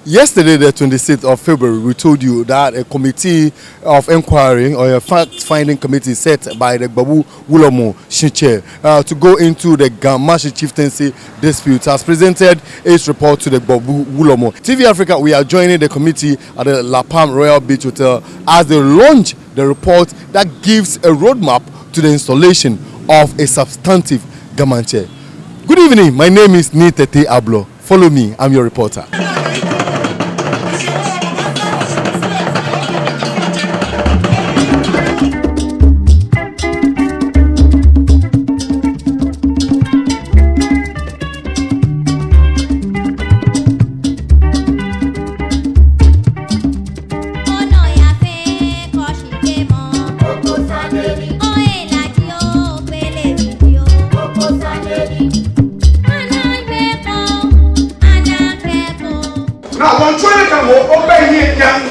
Yesterday, the 26th of February, we told you that a committee of inquiry or a fact-finding committee set by the Babu Wulomo Shinche to go into the Gamashi chieftaincy dispute has presented its report to the Babu Wulomo. TV Africa, we are joining the committee at the La Palm Royal Beach Hotel as they launch the report that gives a roadmap to the installation of a substantive Gamanche. Good evening, my name is Nitete Ablo. Follow me, I'm your reporter. Now, one trying to obey here, young.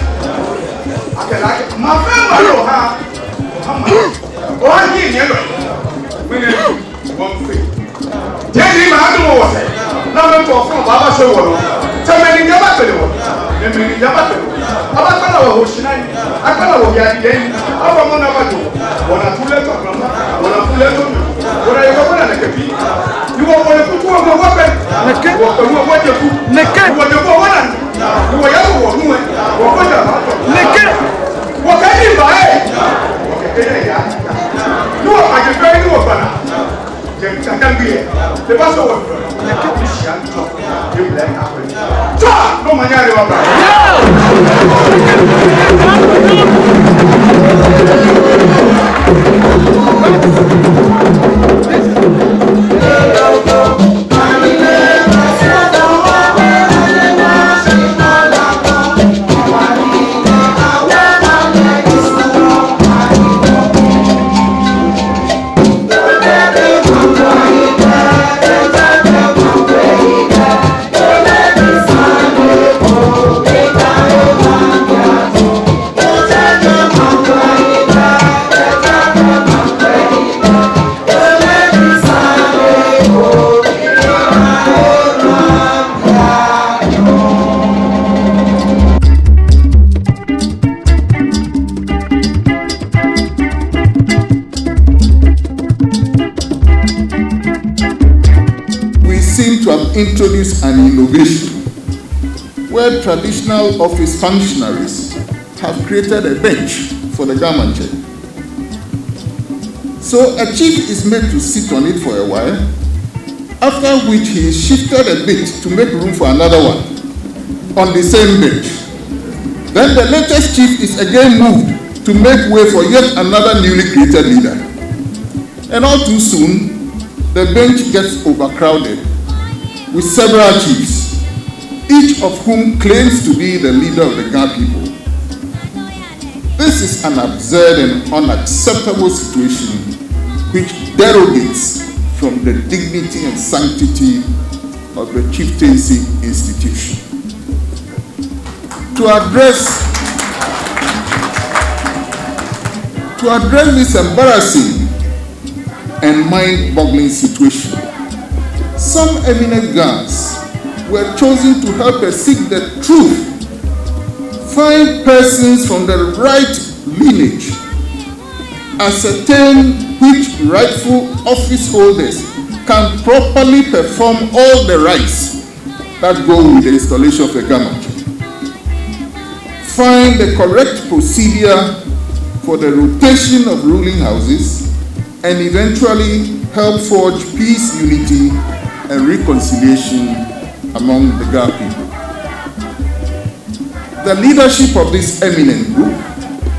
I can like my friend, I know how. One year, one thing. Tell him I don't know what I say. Now, I'm going to Baba show. Tell me, you're not going to I'm not going to Ocean. I'm going to get again. I'm going to do. When I pull it up, when I pull it up, when I go on a cafe, you want to put one more weapon. What you put, what you want. What can you buy? No, I can very new I can be the best of introduce an innovation where traditional office functionaries have created a bench for the Gamanche. So a chief is made to sit on it for a while, after which he is shifted a bit to make room for another one on the same bench. Then the latest chief is again moved to make way for yet another newly created leader. And all too soon, the bench gets overcrowded with several chiefs, each of whom claims to be the leader of the Ga people. This is an absurd and unacceptable situation which derogates from the dignity and sanctity of the chieftaincy institution. To address this embarrassing and mind-boggling situation, some eminent Gans were chosen to help us seek the truth, find persons from the right lineage, ascertain which rightful office holders can properly perform all the rites that go with the installation of a Gamanche, find the correct procedure for the rotation of ruling houses, and eventually help forge peace, unity, and reconciliation among the Ga people. The leadership of this eminent group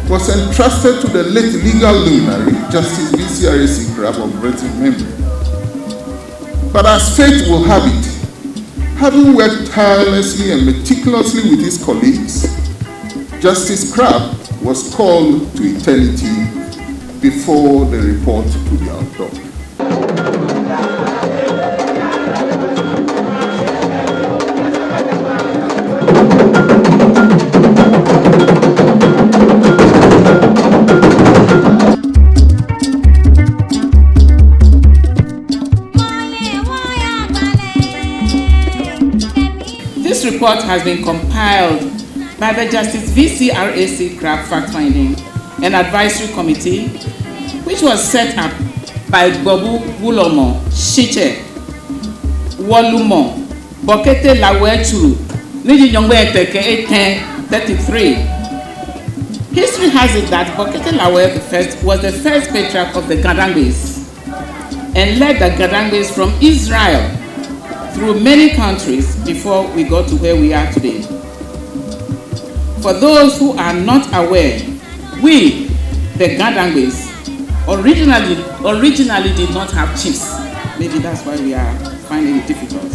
was entrusted to the late legal luminary, Justice Vcrac of British memory. But as fate will have it, having worked tirelessly and meticulously with his colleagues, Justice Crabbe was called to eternity before the report could be outdone. This report has been compiled by the Justice Vcrac Crabbe Fact-Finding and Advisory Committee, which was set up by Bobu Wulomo, Shiche, Wolumo, Bokete Lawechuru, Niji Nyongwe Teke 1833. History has it that Bokete Lawe was the first patriarch of the Gadangwes and led the Gadangwes from Israel through many countries before we got to where we are today. For those who are not aware, we, the Gadangwes, originally did not have chiefs. Maybe that's why we are finding it difficult.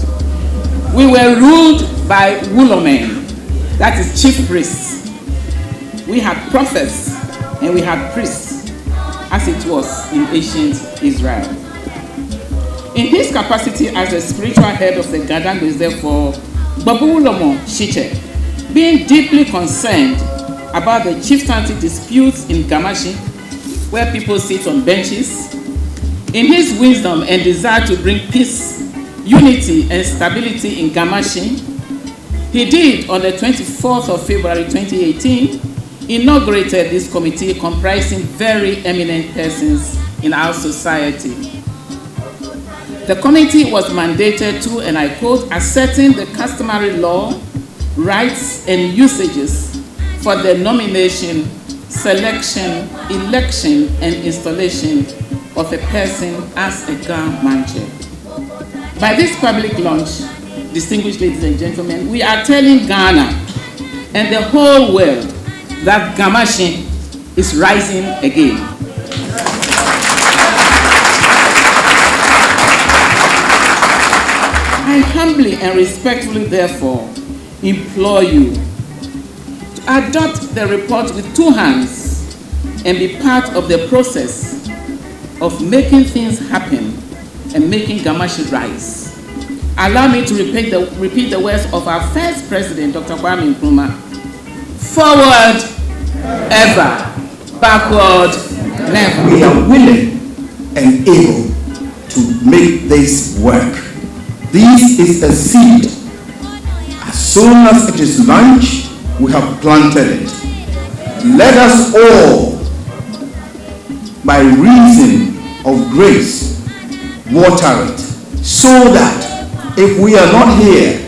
We were ruled by Wulomen, that is chief priests. We had prophets and we had priests, as it was in ancient Israel. In his capacity as the spiritual head of the Gadangwes, therefore, Bobu Wulomo Shiche, being deeply concerned about the chieftaincy disputes in Gamashi, where people sit on benches, in his wisdom and desire to bring peace, unity, and stability in Gamashi, he did, on the 24th of February 2018, inaugurated this committee comprising very eminent persons in our society. The committee was mandated to, and I quote, ascertain the customary law, rights, and usages for the nomination, selection, election, and installation of a person as a Mantse. By this public launch, distinguished ladies and gentlemen, we are telling Ghana and the whole world that Gamashi is rising again. I humbly and respectfully, therefore, implore you to adopt the report with two hands and be part of the process of making things happen and making Gamashi rise. Allow me to repeat the words of our first president, Dr. Kwame Nkrumah. Forward, ever. Backward, never. We are willing and able to make this work. This is a seed. As soon as it is launched, we have planted it. Let us all, by reason of grace, water it, so that if we are not here,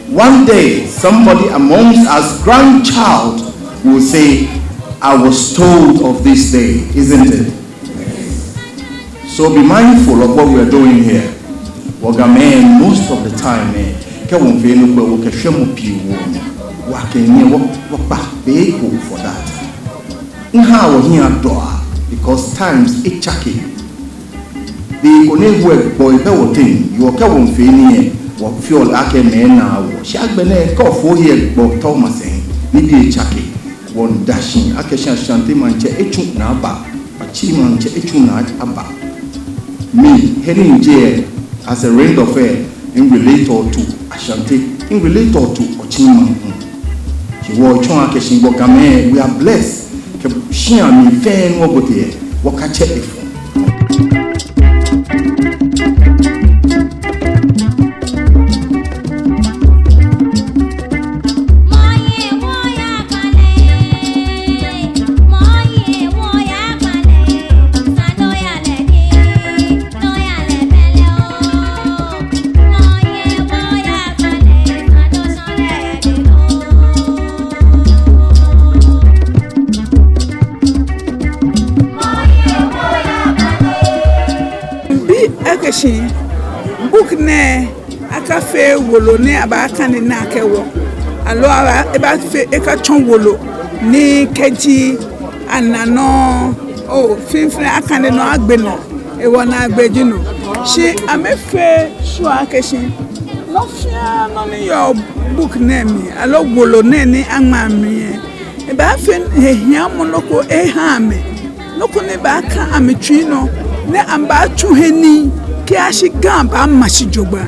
one day somebody amongst us, grandchild, will say, I was told of this day, isn't it? So be mindful of what we are doing here. Wagaman, most of the time, for that. Because times it chucky. The only work boy thing, you are coming for what fuel ake men now. Shagbene call for here, Bob Thomas, maybe a chucky, one dashing, Akesha Shanti Manche Echuk Naba, a Chimanche Echunat Abba. Me, heading jail as a rate of air in relator to Ashanti, in relator to Ochiman. She wore Chon Akeshin Bokame, we are blessed. Shia me fair no go there, what catch it for. Book ne akafe wolo ne abaka ne na kewo alo eba fe eka chon wolo ni keji anano o finfin akane no agbeno e wona agbeji no she amefe sho akeshin no fia no ni your book ne mi alo wolo ne ni anma mi eba fe ehia monoko ha me noko ne ba ka ametwi no ne amba chuheni ki ashigamba amashijoba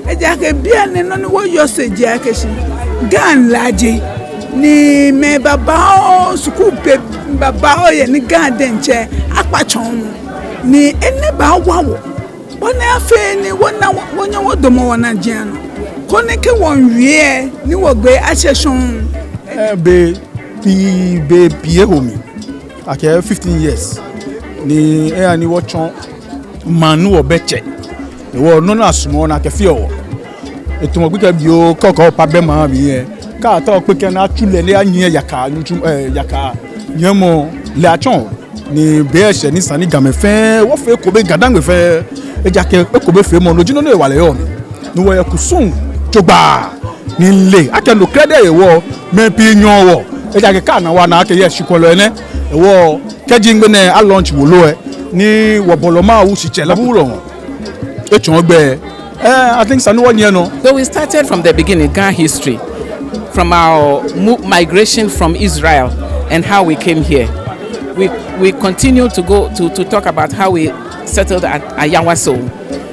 ejake bia ne no ni wo yoseje akeshi gan laje ni me baba o school pe baba o ye ni gan denche apachon ni ene ba wawo wona afe ni wona wonya wodomo wona jiano kone ke won wie ni wo gbe acheshun be pie homi ake 15 years ni ani wo chon manu obeche wo no na sumo na ke fi owo eto mo gbe bi o koko pa be ma bi yen ka to pe ke na tule le anyin yaka nutu yaka yemo le achon ni be ese ni sani gamefe wo fe ko be gadangbe fe ejake pe ko be fe mo loju no e wale yo ni wo ye kusun jogba ni le akendo credit ewo me pi nyon wo ejake ka na wa na ke ye shikolo ene ewo keji ngbe ne a launch wo lo e ni wo boloma wu siche la bulo e chon gbe I think sanu one year no. So we started from the beginning, Ghana history, from our migration from Israel and how we came here. We continue to go to talk about how we settled at Ayawaso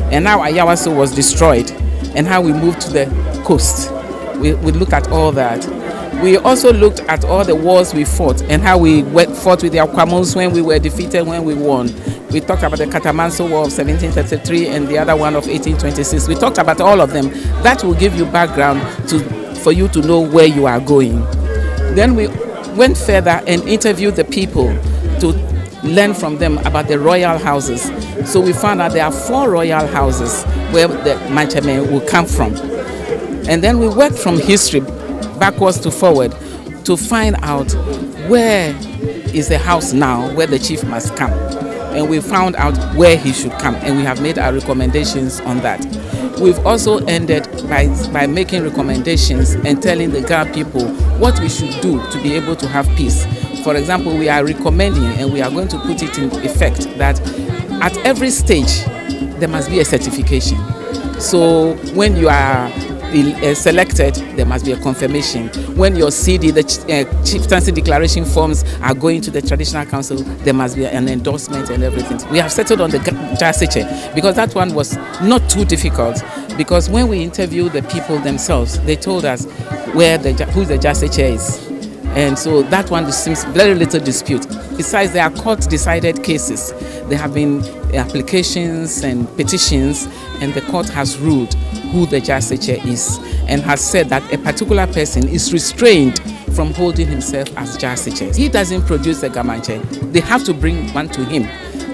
and how Ayawaso was destroyed and how we moved to the coast. We looked at all that. We also looked at all the wars we fought and how we fought with the Akwamos when we were defeated, when we won. We talked about the Katamanso War of 1733 and the other one of 1826. We talked about all of them. That will give you background for you to know where you are going. Then we went further and interviewed the people to learn from them about the royal houses. So we found out there are 4 royal houses where the Mantse men will come from. And then we worked from history backwards to forward to find out where is the house now where the chief must come. And we found out where he should come, and we have made our recommendations on that. We've also ended by making recommendations and telling the Ghana people what we should do to be able to have peace. For example, we are recommending, and we are going to put it in effect, that at every stage there must be a certification. So when you are selected, there must be a confirmation. When your CD, the chieftaincy declaration forms are going to the traditional council, there must be an endorsement and everything. We have settled on the Jaseche because that one was not too difficult, because when we interviewed the people themselves, they told us who the Jaseche is. And so that one seems very little dispute. Besides, there are court-decided cases. There have been applications and petitions, and the court has ruled who the Jaseche is and has said that a particular person is restrained from holding himself as Jaseche. He doesn't produce the Gamanche. They have to bring one to him.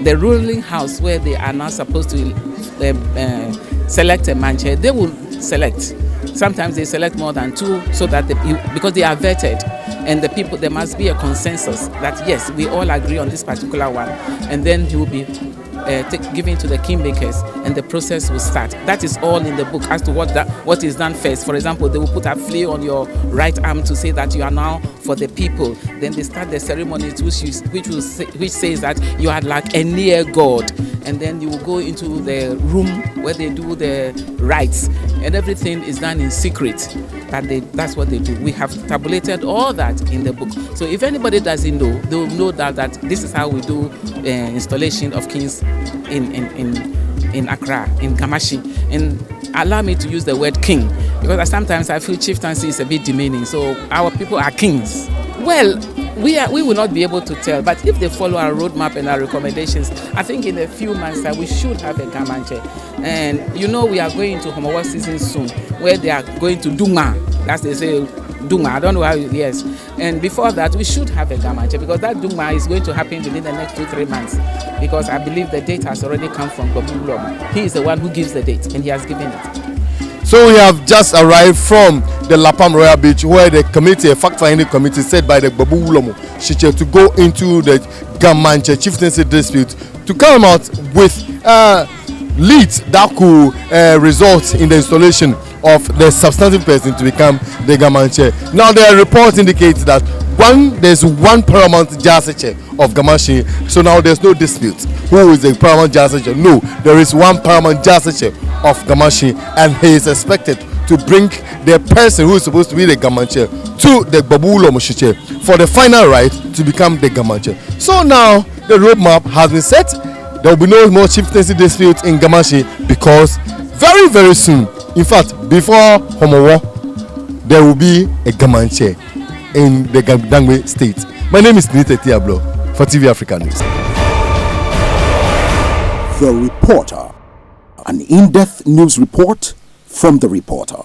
The ruling house, where they are now supposed to select a Manche, they will select. Sometimes they select more than 2 so that because they are vetted, and the people, there must be a consensus that yes, we all agree on this particular one, and then he will be given to the kingmakers, and the process will start. That is all in the book as to what is done first. For example, they will put a flea on your right arm to say that you are now for the people. Then they start the ceremony which says that you are like a near God, and then you will go into the room where they do the rites, and everything is done in secret. That's what they do. We have tabulated all that in the book. So if anybody doesn't know, they will know that this is how we do installation of kings in Accra, in Kamashi. And allow me to use the word king, because sometimes I feel chieftaincy is a bit demeaning. So our people are kings. Well, we will not be able to tell, but if they follow our roadmap and our recommendations, I think in a few months that we should have a Gamanche. And we are going to Homowa season soon, where they are going to Duma, as they say, Duma. I don't know how yes. And before that, we should have a Gamanche, because that Duma is going to happen within the next 2-3 months, because I believe the date has already come from Gobulom. He is the one who gives the date, and he has given it. So we have just arrived from the Lapam Royal Beach, where the committee, a fact-finding committee set by the Babu Wulomo Shiche, to go into the Gamanche chieftaincy dispute to come out with leads that could result in the installation of the substantive person to become the Gamanche. Now, the report indicates that there's one paramount Jaseche of Gamashi, so now there's no dispute. Who is the paramount Jaseche? No, there is one paramount Jaseche of Gamashi, and he is expected to bring the person who is supposed to be the Gamanche to the Babulo Moshiche for the final right to become the Gamanche. So now the roadmap has been set. There will be no more chieftaincy dispute in Gamashi, because very, very soon, in fact, before Homowo, there will be a Gamanche in the Gandangwe state. My name is Nite Tiablo for TV Africa News. The Reporter, an in-depth news report from The Reporter.